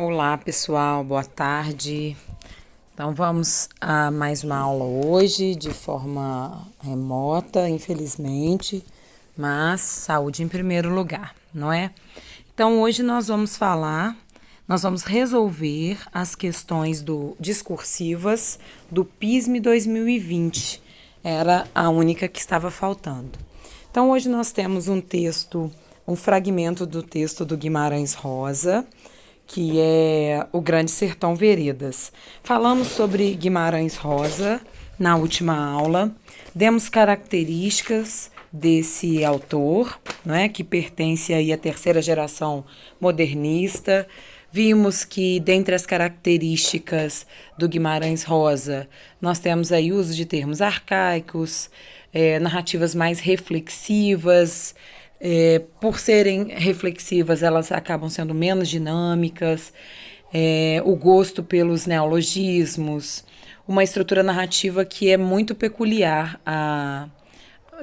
Olá, pessoal, boa tarde. Então, vamos a mais uma aula hoje, de forma remota, infelizmente, mas saúde em primeiro lugar, não é? Então, hoje nós vamos resolver as questões discursivas do PISM 2020. Era a única que estava faltando. Então, hoje nós temos um fragmento do texto do Guimarães Rosa, que é O Grande Sertão Veredas. Falamos sobre Guimarães Rosa na última aula, demos características desse autor, não é, que pertence aí à terceira geração modernista. Vimos que, dentre as características do Guimarães Rosa, nós temos aí uso de termos arcaicos, narrativas mais reflexivas. Por serem reflexivas, elas acabam sendo menos dinâmicas, o gosto pelos neologismos, uma estrutura narrativa que é muito peculiar a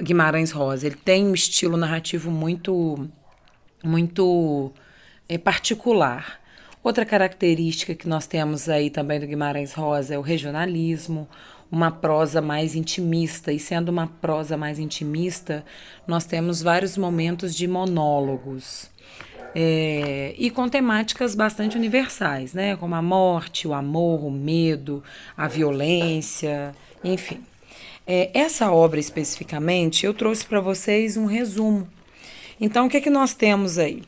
Guimarães Rosa. Ele tem um estilo narrativo muito particular. Outra característica que nós temos aí também do Guimarães Rosa é o regionalismo, uma prosa mais intimista, e sendo uma prosa mais intimista, nós temos vários momentos de monólogos, e com temáticas bastante universais, né? Como a morte, o amor, o medo, a violência, enfim. Essa obra especificamente, eu trouxe para vocês um resumo. Então, o que é que nós temos aí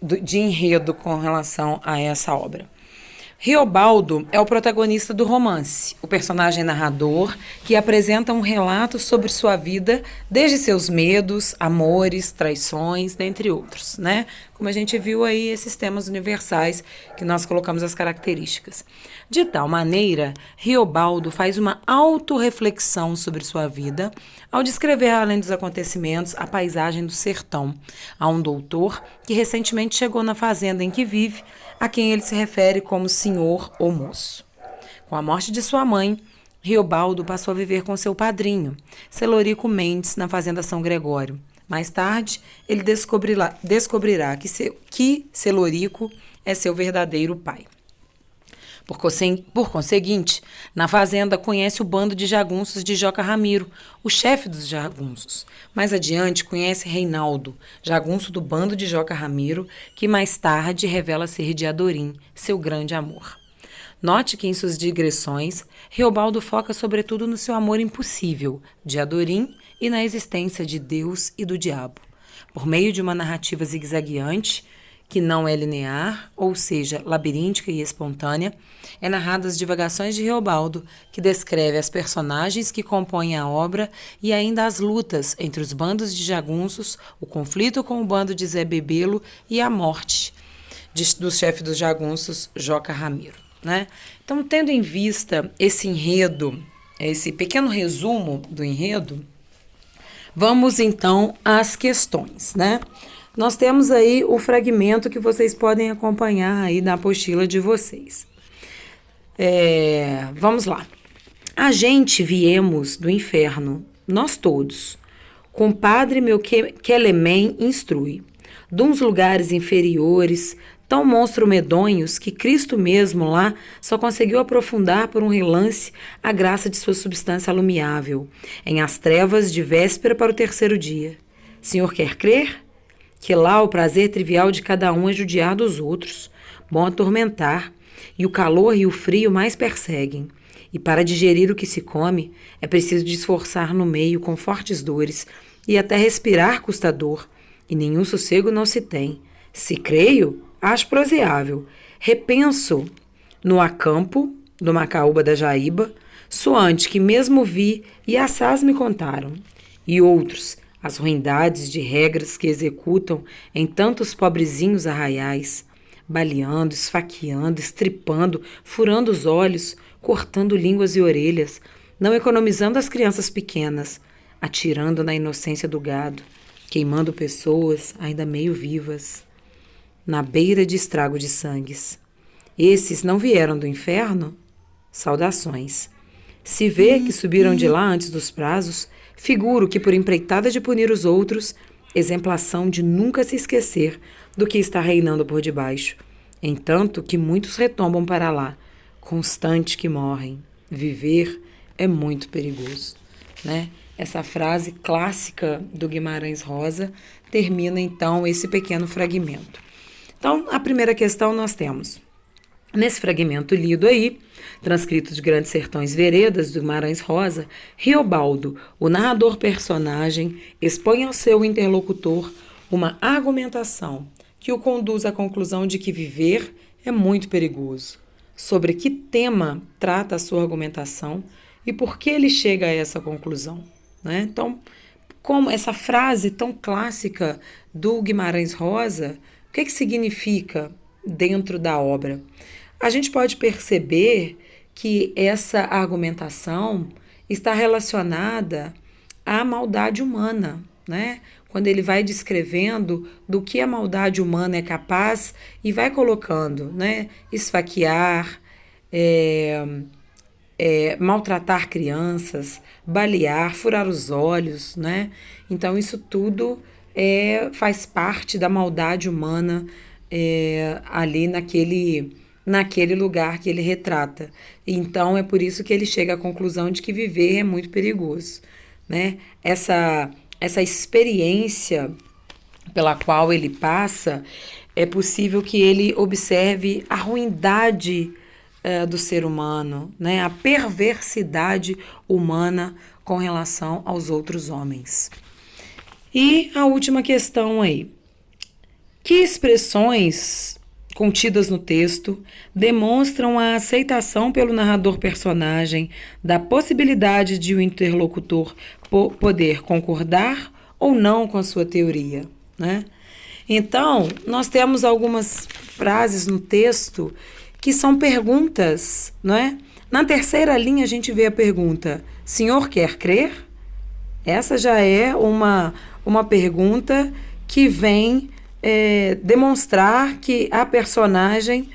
de enredo com relação a essa obra? Riobaldo é o protagonista do romance, o personagem narrador que apresenta um relato sobre sua vida, desde seus medos, amores, traições, dentre outros, né? Como a gente viu aí, esses temas universais que nós colocamos as características. De tal maneira, Riobaldo faz uma autorreflexão sobre sua vida ao descrever, além dos acontecimentos, a paisagem do sertão, a um doutor que recentemente chegou na fazenda em que vive, a quem ele se refere como senhor ou moço. Com a morte de sua mãe, Riobaldo passou a viver com seu padrinho, Celorico Mendes, na fazenda São Gregório. Mais tarde, ele descobrirá que Celorico é seu verdadeiro pai. Por conseguinte, na fazenda conhece o bando de jagunços de Joca Ramiro, o chefe dos jagunços. Mais adiante conhece Reinaldo, jagunço do bando de Joca Ramiro, que mais tarde revela ser de Adorim, seu grande amor. Note que em suas digressões, Riobaldo foca sobretudo no seu amor impossível, de Adorim, e na existência de Deus e do diabo. Por meio de uma narrativa zigue-zagueante, que não é linear, ou seja, labiríntica e espontânea, é narrada as divagações de Riobaldo, que descreve as personagens que compõem a obra e ainda as lutas entre os bandos de jagunços, o conflito com o bando de Zé Bebelo e a morte do chefe dos jagunços, Joca Ramiro, né? Então, tendo em vista esse enredo, esse pequeno resumo do enredo, vamos então às questões, né? Nós temos aí o fragmento que vocês podem acompanhar aí na apostila de vocês. Vamos lá. A gente viemos do inferno, nós todos. Compadre meu Quelemem instrui, d'uns lugares inferiores, tão monstro medonhos que Cristo mesmo lá só conseguiu aprofundar por um relance a graça de sua substância alumiável, em as trevas de véspera para o terceiro dia. Senhor quer crer? Que lá o prazer trivial de cada um é judiar dos outros, bom atormentar, e o calor e o frio mais perseguem. E para digerir o que se come, é preciso de esforçar no meio com fortes dores, e até respirar custa dor, e nenhum sossego não se tem. Se creio, acho proseável. Repenso no acampo do Macaúba da Jaíba, soante que mesmo vi e assaz me contaram. E outros, as ruindades de regras que executam em tantos pobrezinhos arraiais, baleando, esfaqueando, estripando, furando os olhos, cortando línguas e orelhas, não economizando as crianças pequenas, atirando na inocência do gado, queimando pessoas ainda meio vivas, na beira de estrago de sangues. Esses não vieram do inferno? Saudações. Se vê que subiram de lá antes dos prazos, figuro que por empreitada de punir os outros, exemplação de nunca se esquecer do que está reinando por debaixo. entanto que muitos retomam para lá, constante que morrem. Viver é muito perigoso, né? Essa frase clássica do Guimarães Rosa termina então esse pequeno fragmento. Então, a primeira questão nós temos, nesse fragmento lido aí, transcrito de Grandes Sertões Veredas, do Guimarães Rosa, Riobaldo, o narrador personagem, expõe ao seu interlocutor uma argumentação que o conduz à conclusão de que viver é muito perigoso. Sobre que tema trata a sua argumentação e por que ele chega a essa conclusão, né? Então, como essa frase tão clássica do Guimarães Rosa, o que significa dentro da obra? A gente pode perceber que essa argumentação está relacionada à maldade humana, né? Quando ele vai descrevendo do que a maldade humana é capaz e vai colocando, né? Esfaquear, maltratar crianças, balear, furar os olhos, né? Então isso tudo faz parte da maldade humana ali naquele lugar que ele retrata. Então é por isso que ele chega à conclusão de que viver é muito perigoso, né? Essa experiência pela qual ele passa, é possível que ele observe a ruindade do ser humano, né? A perversidade humana com relação aos outros homens. E a última questão aí. Que expressões contidas no texto demonstram a aceitação pelo narrador personagem da possibilidade de o interlocutor poder concordar ou não com a sua teoria, né? Então, nós temos algumas frases no texto que são perguntas, não é? Na terceira linha a gente vê a pergunta: senhor quer crer? Essa já é uma pergunta que vem demonstrar que a personagem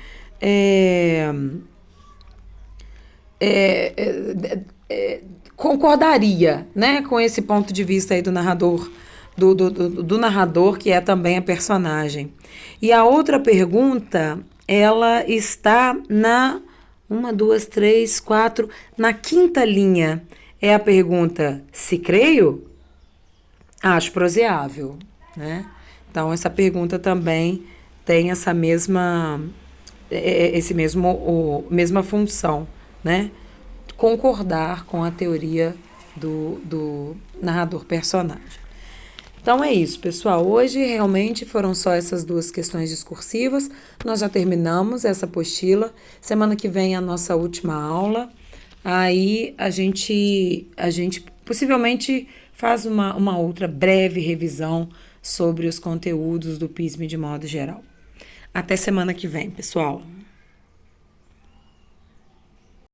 concordaria, né, com esse ponto de vista aí do narrador, do narrador, que é também a personagem. E a outra pergunta, ela está na 1, 2, 3, 4, na quinta linha. É a pergunta: se creio? Acho proseável, né? Então, essa pergunta também tem essa mesma função, né? Concordar com a teoria do narrador personagem. Então é isso, pessoal. Hoje realmente foram só essas duas questões discursivas. Nós já terminamos essa apostila. Semana que vem é a nossa última aula. Aí a gente possivelmente faz uma outra breve revisão sobre os conteúdos do PISM de modo geral. Até semana que vem, pessoal.